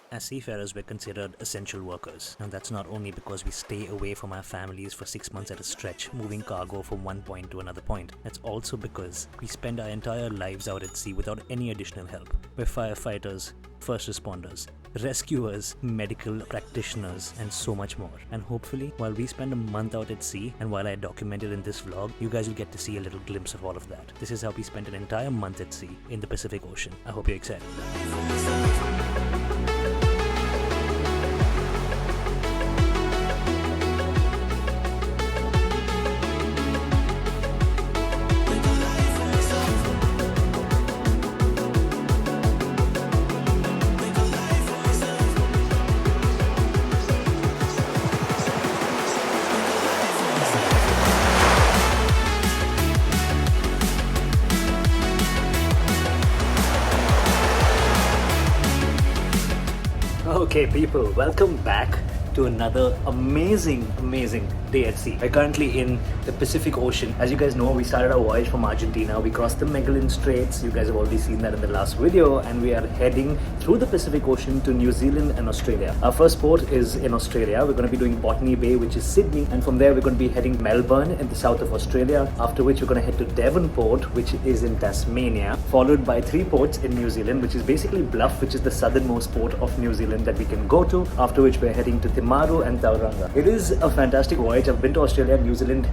As seafarers, we're considered essential workers. And that's not only because we stay away from our families for 6 months at a stretch, moving cargo from one point to another point. That's also because we spend our entire lives out at sea without any additional help. We're firefighters, first responders, rescuers, medical practitioners, and so much more. And hopefully, while we spend a month out at sea, and while I document it in this vlog, you guys will get to see a little glimpse of all of that. This is how we spent an entire month at sea in the Pacific Ocean. I hope you're excited. Okay people, welcome back to another amazing day at sea. We're currently in the Pacific Ocean. As you guys know, we started our voyage from Argentina. We crossed the Magellan Straits. You guys have already seen that in the last video, and we are heading through the Pacific Ocean to New Zealand and Australia. Our first port is in Australia. We're going to be doing Botany Bay, which is Sydney, and from there we're going to be heading Melbourne in the south of Australia, after which we're going to head to Devonport, which is in Tasmania, followed by 3 ports in New Zealand, which is basically Bluff, which is the southernmost port of New Zealand that we can go to, after which we're heading to Timaru and Tauranga. It is a fantastic voyage. I've been to Australia and New Zealand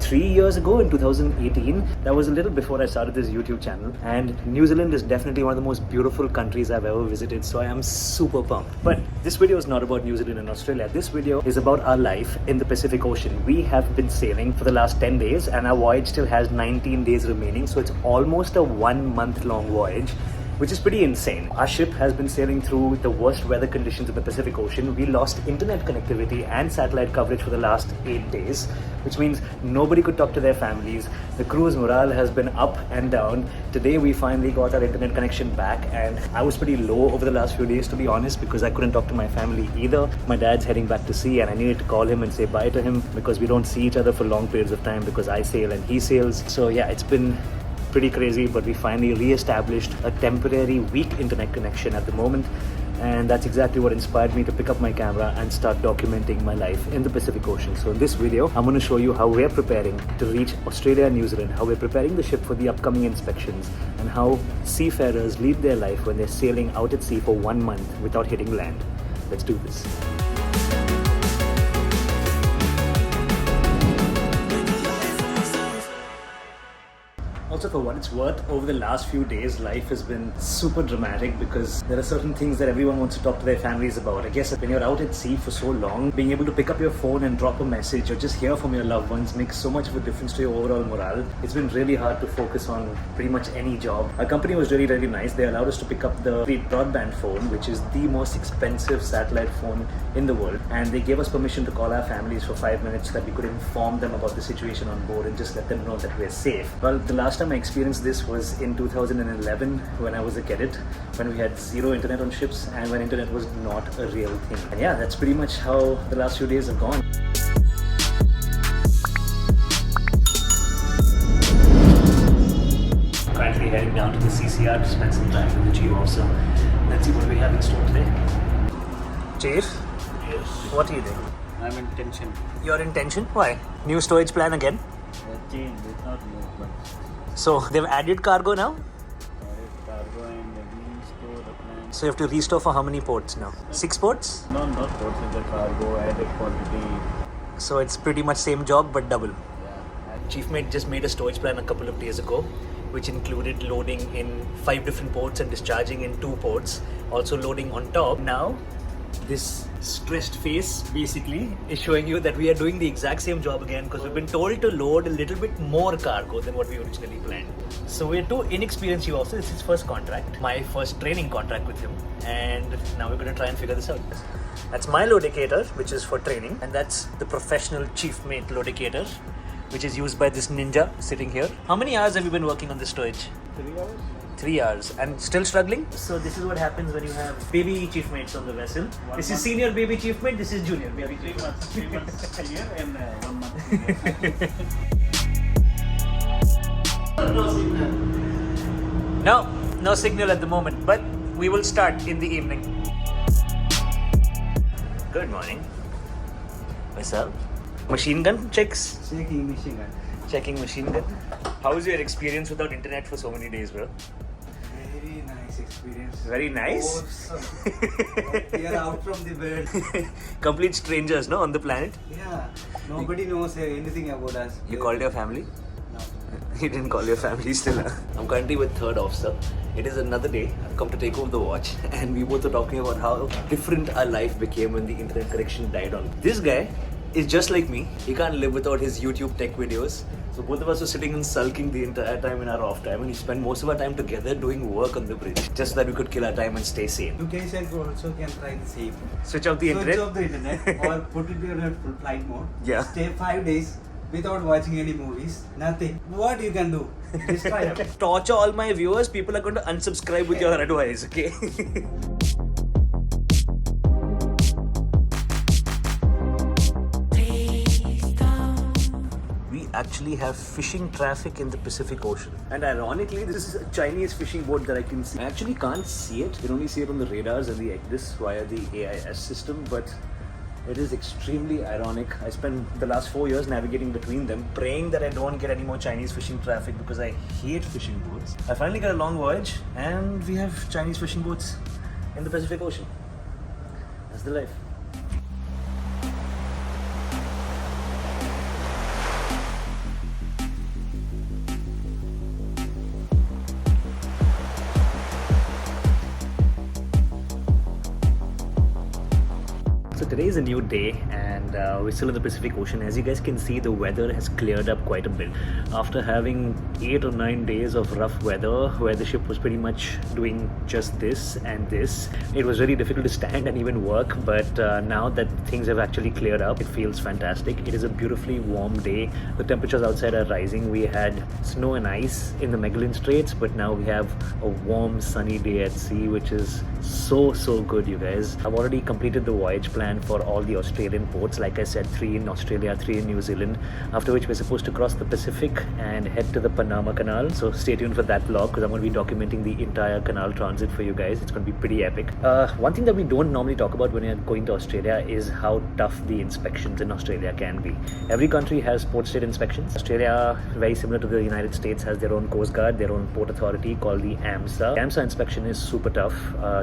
3 years ago in 2018. That was a little before I started this YouTube channel, and New Zealand is definitely one of the most beautiful countries I've ever visited, so I am super pumped. But this video is not about New Zealand and Australia. This video is about our life in the Pacific Ocean. We have been sailing for the last 10 days and our voyage still has 19 days remaining, so it's almost a 1 month long voyage, which is pretty insane. Our ship has been sailing through the worst weather conditions in the Pacific Ocean. We lost internet connectivity and satellite coverage for the last 8 days, which means nobody could talk to their families. The crew's morale has been up and down. Today we finally got our internet connection back, and I was pretty low over the last few days, to be honest, because I couldn't talk to my family either. My dad's heading back to sea and I needed to call him and say bye to him because we don't see each other for long periods of time because I sail and he sails. So yeah, it's been pretty crazy, but we finally re-established a temporary weak internet connection at the moment, and that's exactly what inspired me to pick up my camera and start documenting my life in the Pacific Ocean. So in this video, I'm going to show you how we're preparing to reach Australia and New Zealand, how we're preparing the ship for the upcoming inspections, and how seafarers lead their life when they're sailing out at sea for 1 month without hitting land. Let's do this. Also, for what it's worth, over the last few days, life has been super dramatic because there are certain things that everyone wants to talk to their families about. I guess when you're out at sea for so long, being able to pick up your phone and drop a message or just hear from your loved ones makes so much of a difference to your overall morale. It's been really hard to focus on pretty much any job. Our company was really nice. They allowed us to pick up the free broadband phone, which is the most expensive satellite phone in the world. And they gave us permission to call our families for 5 minutes so that we could inform them about the situation on board and just let them know that we're safe. Well, the last time I experienced this was in 2011 when I was a cadet, when we had zero internet on ships and when internet was not a real thing. And yeah, that's pretty much how the last few days have gone. Currently heading down to the CCR to spend some time with the GO, so let's see what we have in store today. Chief? Yes. What are you doing? I'm in tension. You're in tension? Why? New storage plan again? Change, it's not new, but So they've added cargo now? cargo and restore the plan. So you have to restore for how many ports now? 6 ports? No, not ports in the cargo, added quantity. So it's pretty much same job but double. Yeah. Chief Mate just made a storage plan a couple of days ago, which included loading in 5 different ports and discharging in 2 ports, also loading on top. Now this stressed face basically is showing you that we are doing the exact same job again because we've been told to load a little bit more cargo than what we originally planned. So we're too inexperienced here also. This is his first contract, my first training contract with him, and now we're going to try and figure this out. That's my loadicator, which is for training, and that's the professional Chief Mate loadicator, which is used by this ninja sitting here. How many hours have you been working on this stowage? 3 hours? 3 hours and still struggling? So this is what happens when you have baby chief mates on the vessel. This is senior baby chief mate, this is junior baby chief mate. 3 months here and 1 month here. No signal. No signal at the moment, but we will start in the evening. Good morning. Myself. Machine gun checks. Checking machine gun. Checking machine gun. How was your experience without internet for so many days, bro? Very nice experience. Very nice. Awesome. We are out from the bed. Complete strangers, no, on the planet. Yeah. Nobody knows anything about us. You called your family? No. You didn't call your family still. Huh? I'm currently with third officer. It is another day. I've come to take over the watch, and we both are talking about how different our life became when the internet connection died on. This guy is just like me. He can't live without his YouTube tech videos. So both of us were sitting and sulking the entire time in our off time, and we spent most of our time together doing work on the bridge, just so that we could kill our time and stay sane. You guys also can try the same. Switch off the internet. Switch off the internet or put it in full flight mode. Yeah. Stay 5 days without watching any movies. Nothing. What you can do? Just try it. Torture all my viewers. People are going to unsubscribe with your advice. Okay. Actually have fishing traffic in the Pacific Ocean, and ironically this is a Chinese fishing boat that I can see. I actually can't see it. You can only see it on the radars and the EGDIS via the AIS system, but it is extremely ironic. I spent the last 4 years navigating between them, praying that I don't get any more Chinese fishing traffic because I hate fishing boats. I finally got a long voyage, and we have Chinese fishing boats in the Pacific Ocean. That's the life. So today is a new day, and we're still in the Pacific Ocean. As you guys can see, the weather has cleared up quite a bit. After having 8 or 9 days of rough weather where the ship was pretty much doing just this and this, it was very difficult to stand and even work, but now that things have actually cleared up, it feels fantastic. It is a beautifully warm day. The temperatures outside are rising. We had snow and ice in the Magellan Straits, but now we have a warm sunny day at sea, which is so good, you guys. I've already completed the voyage plan for all the Australian ports. Like I said, 3 in Australia, 3 in New Zealand, after which we're supposed to cross the Pacific and head to the Panama Canal. So stay tuned for that vlog, because I'm going to be documenting the entire canal transit for you guys. It's going to be pretty epic. One thing that we don't normally talk about when you're going to Australia is how tough the inspections in Australia can be. Every country has port state inspections. Australia, very similar to the United States, has their own Coast Guard, their own port authority called the AMSA. The AMSA inspection is super tough.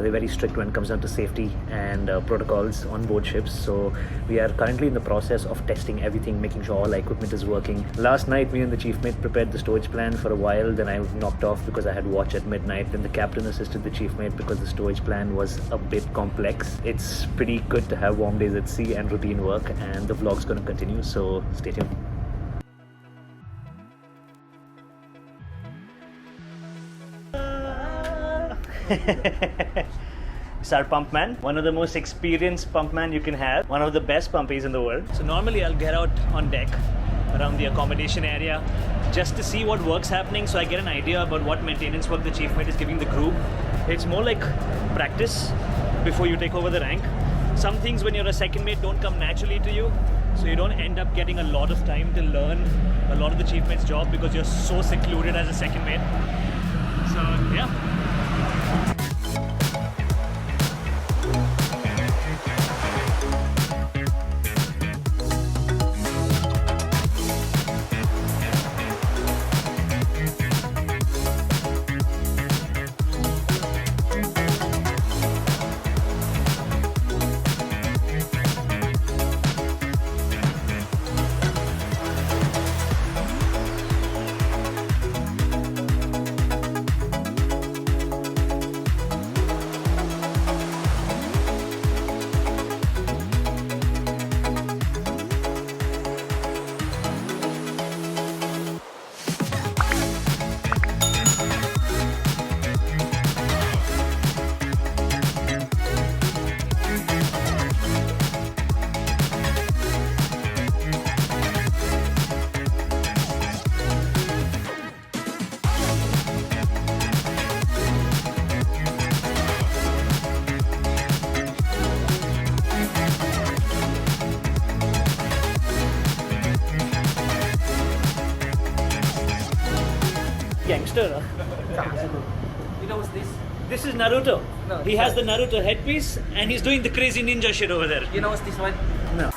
They're very strict when it comes down to safety and protocols on board ships. So we are currently in the process of testing everything, making sure all our equipment is working. Last night, me and the chief mate prepared the stowage plan for a while. Then I knocked off because I had watch at midnight. Then the captain assisted the chief mate because the stowage plan was a bit complex. It's pretty good to have warm days at sea and routine work, and the vlog's going to continue, so stay tuned. It's our pump man, one of the most experienced pump man you can have, one of the best pumpies in the world. So normally I'll get out on deck around the accommodation area just to see what work's happening, so I get an idea about what maintenance work the chief mate is giving the crew. It's more like practice before you take over the rank. Some things when you're a second mate don't come naturally to you, so you don't end up getting a lot of time to learn a lot of the chief mate's job because you're so secluded as a second mate. So yeah. Gangster, huh? You know what's this? This is Naruto. No, He has the Naruto headpiece and he's doing the crazy ninja shit over there. You know what's this one? No.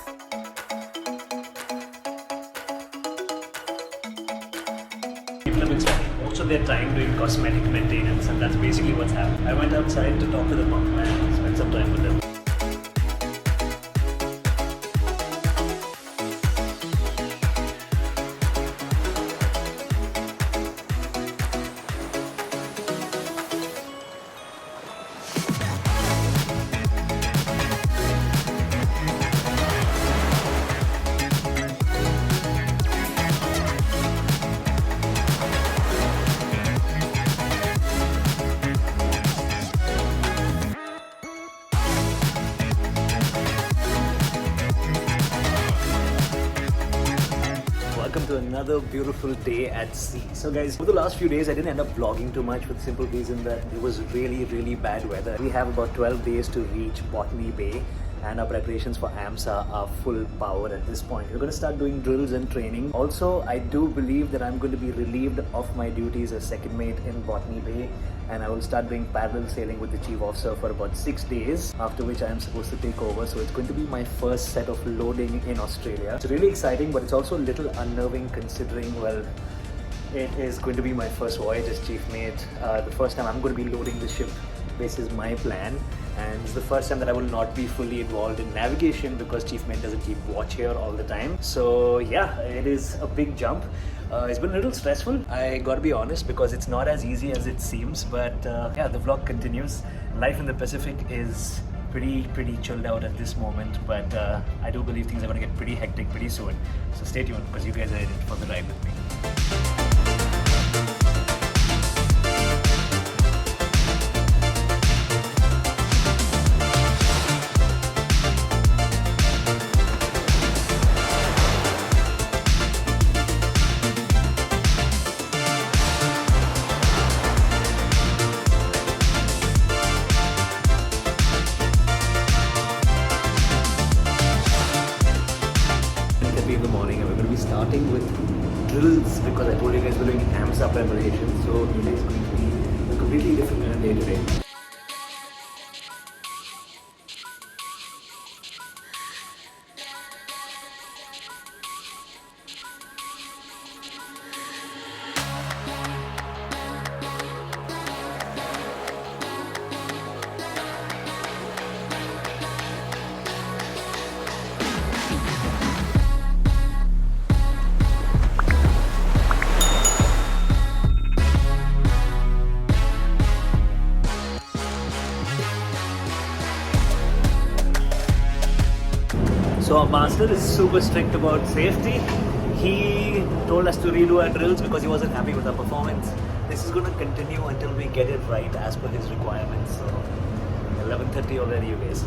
FUJIFILM is spending most of their time doing cosmetic maintenance, and that's basically what's happened. I went outside to talk to the mom and spend some time with them. Welcome to another beautiful day at sea. So guys, over the last few days I didn't end up vlogging too much for the simple reason that it was really bad weather. We have about 12 days to reach Botany Bay and our preparations for AMSA are full power at this point. We're going to start doing drills and training. Also, I do believe that I'm going to be relieved of my duties as second mate in Botany Bay, and I will start doing parallel sailing with the chief officer for about 6 days, after which I am supposed to take over. So it's going to be my first set of loading in Australia. It's really exciting, but it's also a little unnerving considering, well, it is going to be my first voyage as chief mate. The first time I'm going to be loading the ship. This is my plan, and it's the first time that I will not be fully involved in navigation because chief mate doesn't keep watch here all the time. So yeah, it is a big jump. It's been a little stressful, I gotta be honest, because it's not as easy as it seems, but yeah, the vlog continues. Life in the Pacific is pretty chilled out at this moment, but I do believe things are going to get pretty hectic pretty soon. So stay tuned because you guys are in for the ride with me. In the morning, and we're going to be starting with drills because I told you guys we're doing AMSA preparation, so today is going to be a completely different kind of day today. So our master is super strict about safety. He told us to redo our drills because he wasn't happy with our performance. This is going to continue until we get it right as per his requirements. So 11:30 already, you guys.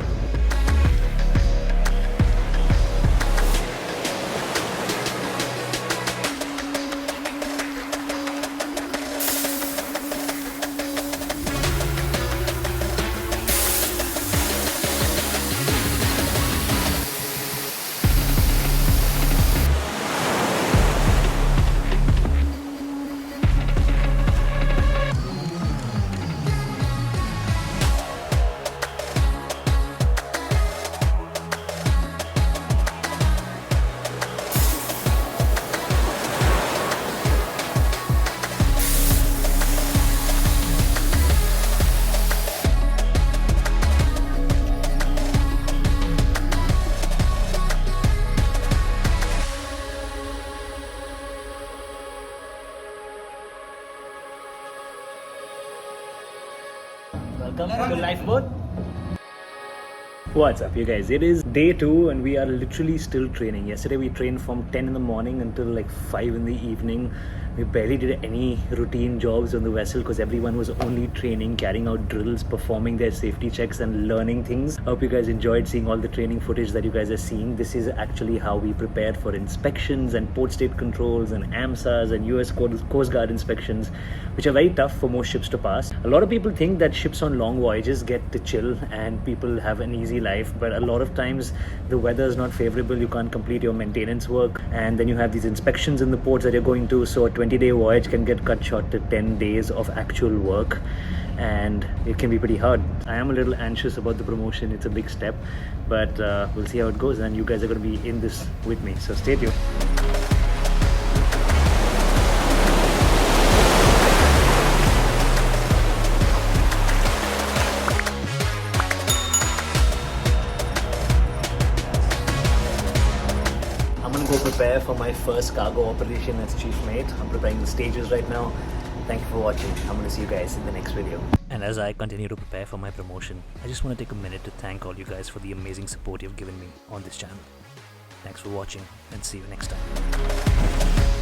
Welcome to Lifeboat. What's up, you guys? It is day 2 and we are literally still training. Yesterday we trained from 10 in the morning until like 5 in the evening. We barely did any routine jobs on the vessel because everyone was only training, carrying out drills, performing their safety checks and learning things. I hope you guys enjoyed seeing all the training footage that you guys are seeing. This is actually how we prepared for inspections and port state controls and AMSAs and US Coast Guard inspections, which are very tough for most ships to pass. A lot of people think that ships on long voyages get to chill and people have an easy life, but a lot of times the weather is not favorable, you can't complete your maintenance work, and then you have these inspections in the ports that you're going to, so a 20-day voyage can get cut short to 10 days of actual work. and it can be pretty hard. I am a little anxious about the promotion. It's a big step, but we'll see how it goes, and you guys are going to be in this with me, so stay tuned. I'm gonna go prepare for my first cargo operation as chief mate. I'm preparing the stages right now. Thank you for watching. I'm gonna see you guys in the next video. And as I continue to prepare for my promotion, I just want to take a minute to thank all you guys for the amazing support you've given me on this channel. Thanks for watching, and see you next time.